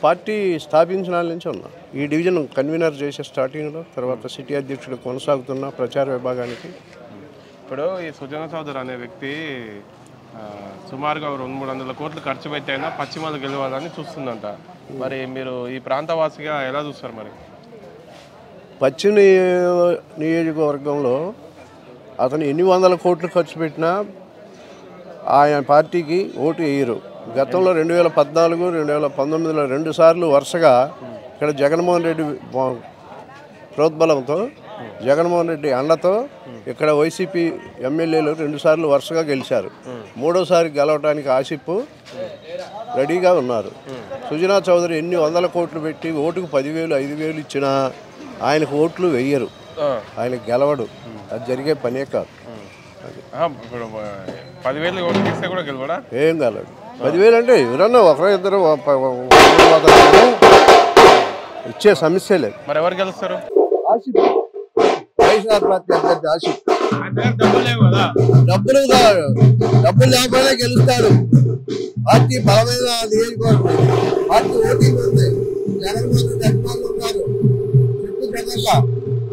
Party స్థాపించిన నుంచి ఉన్నా. ఈ డివిజన్ కన్వీనర్ చేసే స్టార్టింగ్లో, తర్వాత సిటీ అధ్యక్షుడు కొనసాగుతున్న ప్రచార విభాగానికి. ఇప్పుడు ఈ సుజనా చౌదరి అనే వ్యక్తి సుమారుగా 200-300 కోట్లు ఖర్చు పెట్టైనా పశ్చిమలు గెలవాలని చూస్తుందంట. మరి మీరు ఈ ప్రాంతవాసిగా ఎలా చూస్తారు? మరి పశ్చిమ నియోజకవర్గంలో అతను ఎన్ని వందల కోట్లు ఖర్చు పెట్టినా ఆయన పార్టీకి ఓటు వేయరు. గతంలో 2014, 2019లో 2 సార్లు వరుసగా ఇక్కడ జగన్మోహన్ రెడ్డి ప్రోద్బలంతో, జగన్మోహన్ రెడ్డి అండతో ఇక్కడ వైసీపీ ఎమ్మెల్యేలు 2 సార్లు వరుసగా గెలిచారు. 3వసారి గెలవడానికి ఆసిఫ్ రెడీగా ఉన్నారు. సుజనా చౌదరి ఎన్ని వందల కోట్లు పెట్టి ఓటుకు 10,000, 5,000 ఇచ్చినా ఆయనకు ఓట్లు వెయ్యరు, ఆయన గెలవడు. అది జరిగే పనే కాదు. ఇప్పుడు 10,000 ఓట్లు ఇస్తే కూడా గెలవడా? ఏం గెలవడు. 10,000 అంటే ఎవరన్నా ఒకరో ఇద్దరు ఇచ్చే సమస్య లేదు. మరి ఎవరు గెలుస్తారు? వైఎస్ఆర్ పార్టీ అభ్యర్థి ఆసిఫ్. డబ్బులు లేకపోయినా గెలుస్తాడు. పార్టీ బలమైన నియోజకవర్గం, పార్టీ ఓటింగ్ ఉంది, జగన్మోహన్ రెడ్డి అభిమానులు ఉన్నారు, చుట్టూ ప్రజల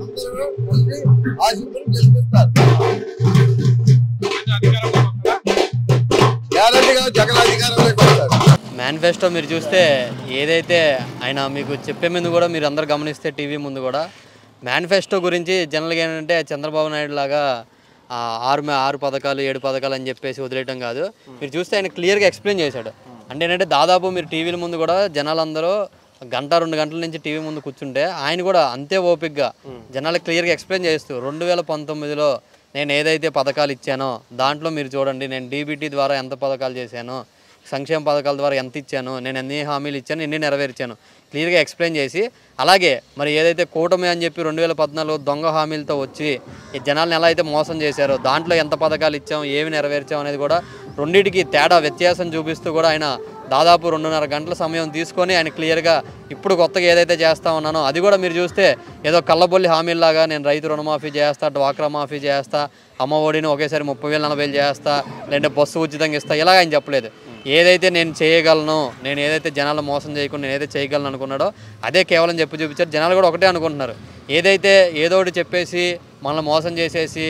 అందరూ కలిసి ఆసిఫ్ను గెలిపిస్తారు. గ్యారంటీగా జగన్ అధికారంలోకి వస్తారు. మేనిఫెస్టో మీరు చూస్తే ఏదైతే ఆయన మీకు చెప్పే ముందు కూడా మీరు అందరు గమనిస్తే టీవీ ముందు కూడా మేనిఫెస్టో గురించి జనరల్గా ఏంటంటే చంద్రబాబు నాయుడు లాగా 6 పథకాలు 7 పథకాలు అని చెప్పేసి వదిలేయటం కాదు. మీరు చూస్తే ఆయన క్లియర్గా ఎక్స్ప్లెయిన్ చేశాడు. అంటే ఏంటంటే దాదాపు మీరు టీవీల ముందు కూడా జనాలందరూ 1-2 గంటల నుంచి టీవీ ముందు కూర్చుంటే ఆయన కూడా అంతే ఓపికగా జనాలకు క్లియర్గా ఎక్స్ప్లెయిన్ చేస్తూ 2019లో నేను ఏదైతే పథకాలు ఇచ్చానో దాంట్లో మీరు చూడండి, నేను డీబీటీ ద్వారా ఎంత పథకాలు చేశానో, సంక్షేమ పథకాల ద్వారా ఎంత ఇచ్చాను, నేను ఎన్ని హామీలు ఇచ్చాను, ఎన్ని నెరవేర్చాను క్లియర్గా ఎక్స్ప్లెయిన్ చేసి, అలాగే మరి ఏదైతే కూటమి అని చెప్పి 2014 దొంగ హామీలతో వచ్చి ఈ జనాలను ఎలా అయితే మోసం చేశారో దాంట్లో ఎంత పథకాలు ఇచ్చాం, ఏమి నెరవేర్చాం అనేది కూడా రెండింటికి తేడా వ్యత్యాసం చూపిస్తూ కూడా ఆయన దాదాపు 2.5 గంటల సమయం తీసుకొని ఆయన క్లియర్గా ఇప్పుడు కొత్తగా ఏదైతే చేస్తా ఉన్నానో అది కూడా మీరు చూస్తే ఏదో కళ్ళబొల్లి హామీలాగా నేను రైతు రుణమాఫీ చేస్తా, డ్వాక్రా మాఫీ చేస్తా, అమ్మ ఒడిని ఒకేసారి 30,000, 40,000 చేస్తా, లేదంటే బస్సు ఉచితంగా ఇస్తా, ఇలాగ ఆయన చెప్పలేదు. ఏదైతే నేను చేయగలను, నేను ఏదైతే జనాలు మోసం చేయకుండా నేను ఏదైతే చేయగలను అనుకున్నాడో అదే కేవలం చెప్పి చూపించారు. జనాలు కూడా ఒకటే అనుకుంటున్నారు, ఏదైతే ఏదో ఒకటి చెప్పేసి మనల్ని మోసం చేసేసి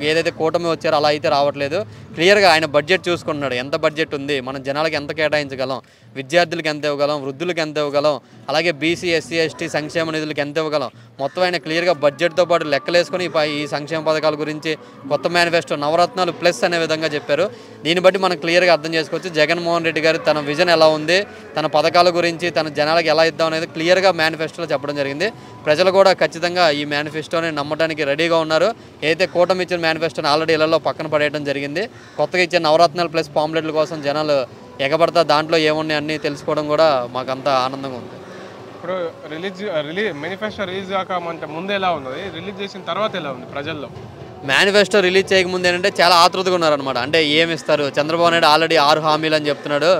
ఏదైతే కూటమి వచ్చారో అలా అయితే రావట్లేదు. క్లియర్గా ఆయన బడ్జెట్ చూసుకుంటున్నాడు, ఎంత బడ్జెట్ ఉంది, మనం జనాలకు ఎంత కేటాయించగలం, విద్యార్థులకు ఎంత ఇవ్వగలం, వృద్ధులకు ఎంత ఇవ్వగలం, అలాగే బీసీ, ఎస్సీ, ఎస్టీ సంక్షేమ నిధులకు ఎంత ఇవ్వగలం, మొత్తం ఆయన క్లియర్గా బడ్జెట్తో పాటు లెక్కలేసుకొని ఈ సంక్షేమ పథకాల గురించి కొత్త మేనిఫెస్టో నవరత్నాలు ప్లస్ అనే విధంగా చెప్పారు. దీన్ని బట్టి మనం క్లియర్గా అర్థం చేసుకోవచ్చు జగన్మోహన్ రెడ్డి గారు తన విజన్ ఎలా ఉంది, తన పథకాల గురించి తన జనాలకు ఎలా ఇద్దాం అనేది క్లియర్గా మేనిఫెస్టోలో చెప్పడం జరిగింది. ప్రజలు కూడా ఖచ్చితంగా ఈ మేనిఫెస్టోని నమ్మడానికి రెడీగా ఉన్నారు. ఏదైతే కూటమి ఇచ్చిన మేనిఫెస్టోని ఆల్రెడీ ఇళ్లలో పక్కన పడేయడం జరిగింది. కొత్తగా ఇచ్చే నవరత్నాలు ప్లస్ పాంప్లెట్ల కోసం జనాలు ఎగబడతా దాంట్లో ఏమున్నాయి అన్నీ తెలుసుకోవడం కూడా మాకు అంత ఆనందంగా ఉంది. ఇప్పుడు మేనిఫెస్టో రిలీజ్ కాకమంటే ముందు ఎలా ఉన్నది, రిలీజ్ చేసిన తర్వాత ఎలా ఉంది ప్రజల్లో? మేనిఫెస్టో రిలీజ్ చేయకముందు ఏంటంటే చాలా ఆతృతగా ఉన్నారనమాట. అంటే ఏమి ఇస్తారు, చంద్రబాబు నాయుడు ఆల్రెడీ 6 హామీలు అని చెప్తున్నాడు,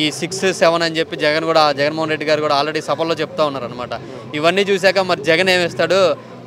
ఈ 6, 7 అని చెప్పి జగన్మోహన్ రెడ్డి గారు కూడా ఆల్రెడీ సభల్లో చెప్తా ఉన్నారనమాట. ఇవన్నీ చూశాక మరి జగన్ ఏమిస్తాడు,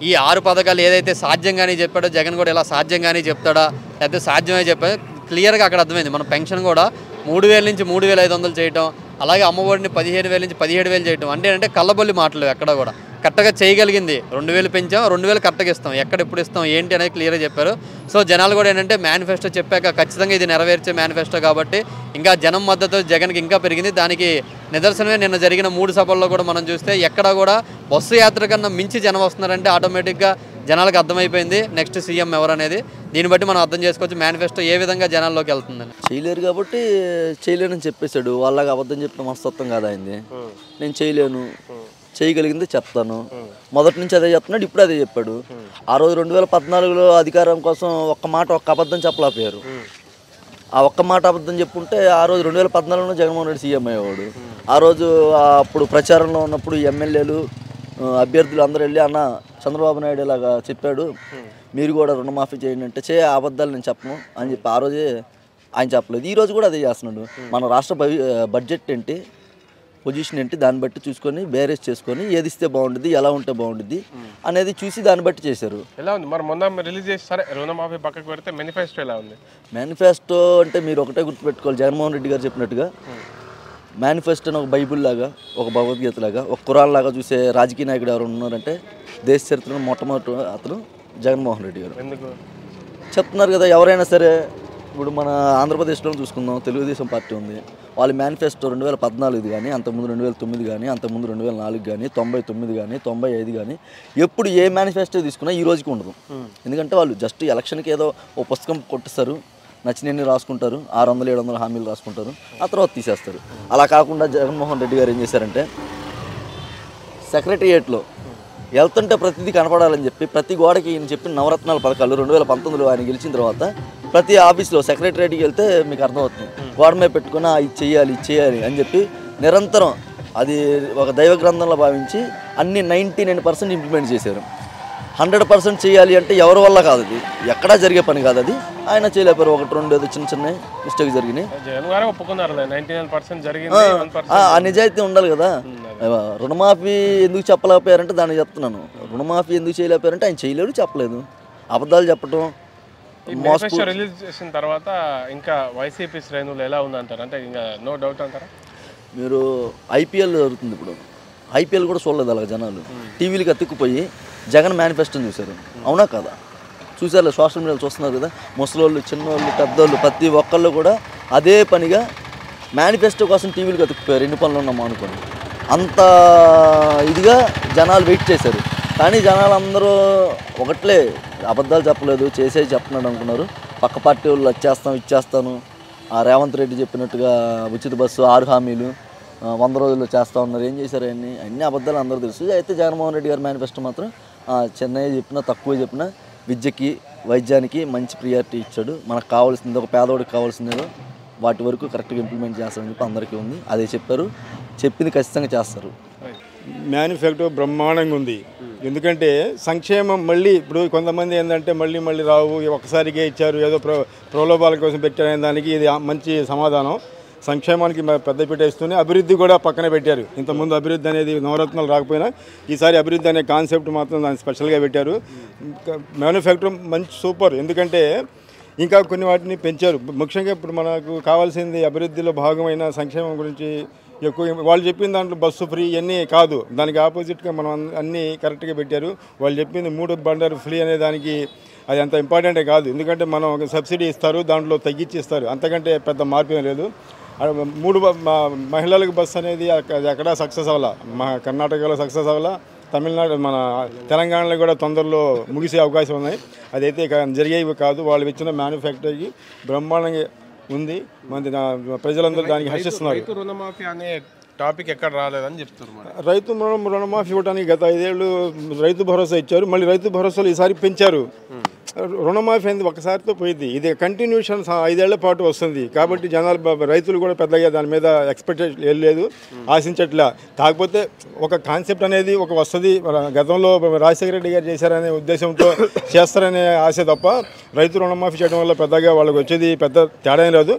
ఈ 6 పథకాలు ఏదైతే సాధ్యంగానే చెప్పాడో జగన్ కూడా ఇలా సాధ్యంగానే చెప్తాడా, లేకపోతే సాధ్యమే చెప్పాడు క్లియర్గా అక్కడ అర్థమైంది. మన పెన్షన్ కూడా 3,000 నుంచి 3,500 చేయటం, అలాగే అమ్మఒడిని 15,000 నుంచి 17,000 చేయటం. అంటే కళ్ళబొల్లి మాటలు ఎక్కడ కూడా కరెక్ట్గా చేయగలిగింది. 2,000 పెంచాం, 2,000 కరెక్ట్గా ఇస్తాం, ఎక్కడ ఎప్పుడు ఇస్తాం ఏంటి అనేది క్లియర్గా చెప్పారు. సో జనాలు కూడా ఏంటంటే మేనిఫెస్టో చెప్పాక ఖచ్చితంగా ఇది నెరవేర్చే మేనిఫెస్టో కాబట్టి ఇంకా జనం మద్దతు జగన్కి ఇంకా పెరిగింది. దానికి నిదర్శనమే నిన్న జరిగిన 3 సభల్లో కూడా మనం చూస్తే ఎక్కడ కూడా బస్సు యాత్ర కన్నా మించి జనం వస్తున్నారంటే ఆటోమేటిక్గా జనాలకు అర్థమైపోయింది నెక్స్ట్ సీఎం ఎవరనేది. దీన్ని బట్టి మనం అర్థం చేసుకోవచ్చు మేనిఫెస్టో ఏ విధంగా జనాల్లోకి వెళ్తుందని. చేయలేరు కాబట్టి చేయలేనని చెప్పేశాడు. వాళ్ళకి అబద్ధం చెప్పిన మనస్తత్వం కాదు అయింది. నేను చేయలేను, చేయగలిగింది చెప్తాను, మొదటి నుంచి అదే చెప్తున్నాడు, ఇప్పుడు అదే చెప్పాడు. ఆ రోజు 2014లో అధికారం కోసం ఒక్క అబద్ధం చెప్పలేకపోయారు. ఆ ఒక్క మాట అబద్ధం చెప్పుంటే ఆ రోజు 2014లో జగన్మోహన్ రెడ్డి సీఎం అయ్యేవాడు. ఆ రోజు అప్పుడు ప్రచారంలో ఉన్నప్పుడు ఎమ్మెల్యేలు అభ్యర్థులు అందరూ వెళ్ళి అన్న చంద్రబాబు నాయుడు ఇలాగా చెప్పాడు, మీరు కూడా రుణమాఫీ చేయండి అంటే అబద్ధాలు నేను చెప్పను అని చెప్పి ఆ రోజే ఆయన చెప్పలేదు. ఈ రోజు కూడా అదే చేస్తున్నాడు. మన రాష్ట్ర బడ్జెట్ ఏంటి, పొజిషన్ ఏంటి, దాన్ని బట్టి చూసుకొని బేరేజ్ చేసుకొని ఏది ఇస్తే బాగుంటుంది, ఎలా ఉంటే బాగుంటుంది అనేది చూసి దాన్ని బట్టి చేశారు. ఎలా ఉంది మరి మొన్న రిలీజ్ చేసి సరే రుణమాఫీ పక్కకు పెడితే మేనిఫెస్టో ఎలా ఉంది? మేనిఫెస్టో అంటే మీరు ఒకటే గుర్తుపెట్టుకోవాలి, జగన్మోహన్ రెడ్డి గారు చెప్పినట్టుగా మేనిఫెస్టో అని ఒక బైబుల్ లాగా, ఒక భగవద్గీత లాగా, ఒక ఖురాన్ లాగా చూసే రాజకీయ నాయకుడు ఎవరు ఉన్నారంటే దేశ చరిత్రలో మొట్టమొదటి అతను జగన్మోహన్ రెడ్డి గారు. ఎందుకు చెప్తున్నారు కదా, ఎవరైనా సరే ఇప్పుడు మన ఆంధ్రప్రదేశ్లో చూసుకుందాం, తెలుగుదేశం పార్టీ ఉంది. వాళ్ళ మేనిఫెస్టో 2014 కానీ, అంతకుముందు 2009 కానీ, అంతకుముందు 2004 కానీ, 99 కానీ, 95 కానీ, ఎప్పుడు ఏ మేనిఫెస్టో తీసుకున్నా ఈ రోజుకి ఉండదు. ఎందుకంటే వాళ్ళు జస్ట్ ఎలక్షన్కి ఏదో ఓ పుస్తకం కొట్టిస్తారు, నచ్చినన్ని రాసుకుంటారు, 600-700 హామీలు రాసుకుంటారు, ఆ తర్వాత తీసేస్తారు. అలా కాకుండా జగన్మోహన్ రెడ్డి గారు ఏం చేశారంటే సెక్రటరియేట్లో వెళ్తుంటే ప్రతిదీ కనపడాలని చెప్పి ప్రతి గోడకి ఈయన చెప్పిన నవరత్నాల పథకాలు 2019లో ఆయన గెలిచిన తర్వాత ప్రతి ఆఫీస్లో సెక్రటరియేట్కి వెళ్తే మీకు అర్థమవుతుంది, గోడ మీద పెట్టుకుని ఇది చేయాలి అని చెప్పి నిరంతరం అది ఒక దైవ గ్రంథంలో భావించి అన్ని 99% ఇంప్లిమెంట్ చేశారు. 100% చేయాలి అంటే ఎవరి వల్ల కాదు, అది ఎక్కడా జరిగే పని కాదు. అది ఆయన చేయలేపారు. 1-2 ఏదో చిన్న మిస్టేక్ జరిగినాయి. జగన్ గారు ఒప్పుకున్నారు 99% జరిగింది. ఆ నిజాయితీ ఉండాలి కదా. రుణమాఫీ ఎందుకు చెప్పలేకపోయారంటే దానికి చెప్తున్నాను. రుణమాఫీ ఎందుకు చేయలేకపోయారంటే ఆయన చేయలేడు, చెప్పలేదు, అబద్ధాలు చెప్పడం. మేనిఫెస్టో రిలీజ్ చేసిన తర్వాత ఇంకా వైసీపీ శ్రేణులు ఎలా ఉందంటారు? అంటే ఇంకా నో డౌట్ అంటారా? మీరు ఐపీఎల్ జరుగుతుంది ఇప్పుడు, ఐపీఎల్ కూడా చూడలేదు అలాగ జనాలు. టీవీలకు అతుక్కుపోయి జగన్ మేనిఫెస్టోని చూశారు. అవునా కదా? చూసారు, సోషల్ మీడియాలో చూస్తున్నారు కదా. ముసలోళ్ళు, చిన్నోళ్ళు, పెద్దోళ్ళు ప్రతి ఒక్కళ్ళు కూడా అదే పనిగా మేనిఫెస్టో కోసం టీవీలకు అతుక్కుపోయారు. ఎన్ని పనులు ఉన్నామో అనుకోండి, అంత ఇదిగా జనాలు వెయిట్ చేశారు. కానీ జనాలు అందరూ ఒకట్లే, అబద్ధాలు చెప్పలేదు, చేసేది చెప్తున్నాడు అనుకున్నారు. పక్క పార్టీ వాళ్ళు ఇచ్చేస్తాను, రేవంత్ రెడ్డి చెప్పినట్టుగా ఉచిత బస్సు 6 హామీలు 100 రోజుల్లో చేస్తూ ఉన్నారు. ఏం చేశారు? అన్ని అబద్ధాలు అందరూ తెలుసు. అయితే జగన్మోహన్ రెడ్డి గారి మేనిఫెస్టో మాత్రం చెన్నై చెప్పినా, తక్కువ చెప్పినా విద్యకి, వైద్యానికి మంచి ప్రియారిటీ ఇచ్చాడు. మనకు కావాల్సింది, ఒక పేదవాడికి కావాల్సిందేదో వాటి వరకు కరెక్ట్గా ఇంప్లిమెంట్ చేస్తారని చెప్పి అందరికీ ఉంది. అదే చెప్పారు, చెప్పింది ఖచ్చితంగా చేస్తారు. మేనిఫెస్టో బ్రహ్మాండంగా ఉంది. ఎందుకంటే సంక్షేమం మళ్ళీ ఇప్పుడు కొంతమంది ఏంటంటే మళ్ళీ రావు, ఒకసారిగా ఇచ్చారు, ఏదో ప్రలోభాల కోసం పెట్టారనే దానికి ఇది మంచి సమాధానం. సంక్షేమానికి పెద్దపీట ఇస్తూనే అభివృద్ధి కూడా పక్కన పెట్టారు. ఇంతకుముందు అభివృద్ధి అనేది నవరత్నాలు రాకపోయినా ఈసారి అభివృద్ధి అనే కాన్సెప్ట్ మాత్రం దాన్ని స్పెషల్గా పెట్టారు. మేనిఫెస్టో మంచి సూపర్. ఎందుకంటే ఇంకా కొన్ని వాటిని పెంచారు. ముఖ్యంగా ఇప్పుడు మనకు కావాల్సింది అభివృద్ధిలో భాగమైన సంక్షేమం గురించి ఎక్కువ. వాళ్ళు చెప్పిన దాంట్లో బస్సు ఫ్రీ ఇవన్నీ కాదు, దానికి ఆపోజిట్గా మనం అన్నీ కరెక్ట్గా పెట్టారు. వాళ్ళు చెప్పింది 3 బండర్ ఫ్రీ అనే దానికి అది అంత ఇంపార్టెంటే కాదు. ఎందుకంటే మనం ఒక సబ్సిడీ ఇస్తారు, దాంట్లో తగ్గించి ఇస్తారు, అంతకంటే పెద్ద మార్పు ఏం లేదు. 3 మహిళలకు బస్సు అనేది అది ఎక్కడా సక్సెస్ అవ్వాల. కర్ణాటకలో సక్సెస్ అవ్వాల, తమిళనాడు మన తెలంగాణలో కూడా తొందరలో ముగిసే అవకాశం ఉన్నాయి. అదైతే జరిగేవి కాదు. వాళ్ళు ఇచ్చిన మేనిఫెస్టోకి బ్రహ్మాండంగా ఉంది. ప్రజలందరూ దానికి హర్షిస్తున్నారు. రుణమాఫీ అనే టాపిక్ ఎక్కడ రాలేదని చెప్తున్నారు. రైతు రుణమాఫీ ఇవ్వడానికి గత 5 ఏళ్ళు రైతు భరోసా ఇచ్చారు. మళ్ళీ రైతు భరోసాలు ఈసారి పెంచారు. రుణమాఫీ అనేది ఒకసారితో పోయింది, ఇది కంటిన్యూషన్ 5 ఏళ్ల పాటు వస్తుంది. కాబట్టి జనాలు, రైతులు కూడా పెద్దగా దాని మీద ఎక్స్పెక్టేషన్ ఏం లేదు, ఆశించట్లా. కాకపోతే ఒక కాన్సెప్ట్ అనేది ఒక వస్తుంది. గతంలో రాజశేఖర రెడ్డి గారు చేశారనే ఉద్దేశంతో చేస్తారనే ఆశ తప్ప రైతు రుణమాఫీ చేయడం వల్ల పెద్దగా వాళ్ళకి వచ్చేది పెద్ద తేడా లేదు.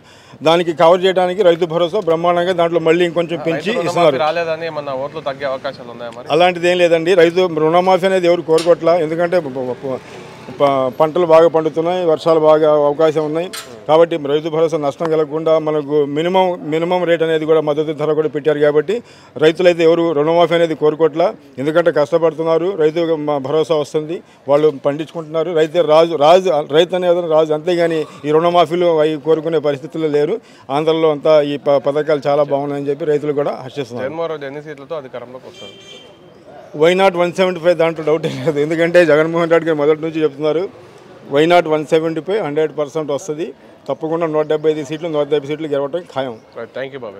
దానికి కవర్ చేయడానికి రైతు భరోసా బ్రహ్మాండంగా దాంట్లో మళ్ళీ ఇంకొంచెం పెంచి ఇస్తున్నారు. అలాంటిది ఏం లేదండి. రైతు రుణమాఫీ అనేది ఎవరు కోరుకోవట్లా. ఎందుకంటే పంటలు బాగా పండుతున్నాయి, వర్షాలు బాగా అవకాశం ఉన్నాయి. కాబట్టి రైతు భరోసా నష్టం కలగకుండా మనకు మినిమం రేట్ అనేది కూడా మద్దతు ధర కూడా పెట్టారు. కాబట్టి రైతులైతే ఎవరు రుణమాఫీ అనేది కోరుకోవట్లా. ఎందుకంటే కష్టపడుతున్నారు, రైతు భరోసా వస్తుంది, వాళ్ళు పండించుకుంటున్నారు. రైతు అనేది రాజు. అంతేగాని ఈ రుణమాఫీలు అవి కోరుకునే పరిస్థితుల్లో లేరు. ఆంధ్రలో అంతా ఈ పథకాలు చాలా బాగున్నాయని చెప్పి రైతులు కూడా హర్షిస్తున్నారు. వైనాట్ 175 దాంట్లో డౌట్ లేదు. ఎందుకంటే జగన్మోహన్ రెడ్డి గారు మొదటి నుంచి చెప్తున్నారు వైనాట్ 175 100% వస్తుంది. తప్పకుండా 175 సీట్లు 150 సీట్లు గెలవటం ఖాయం. థ్యాంక్ యూ బాబాయ్.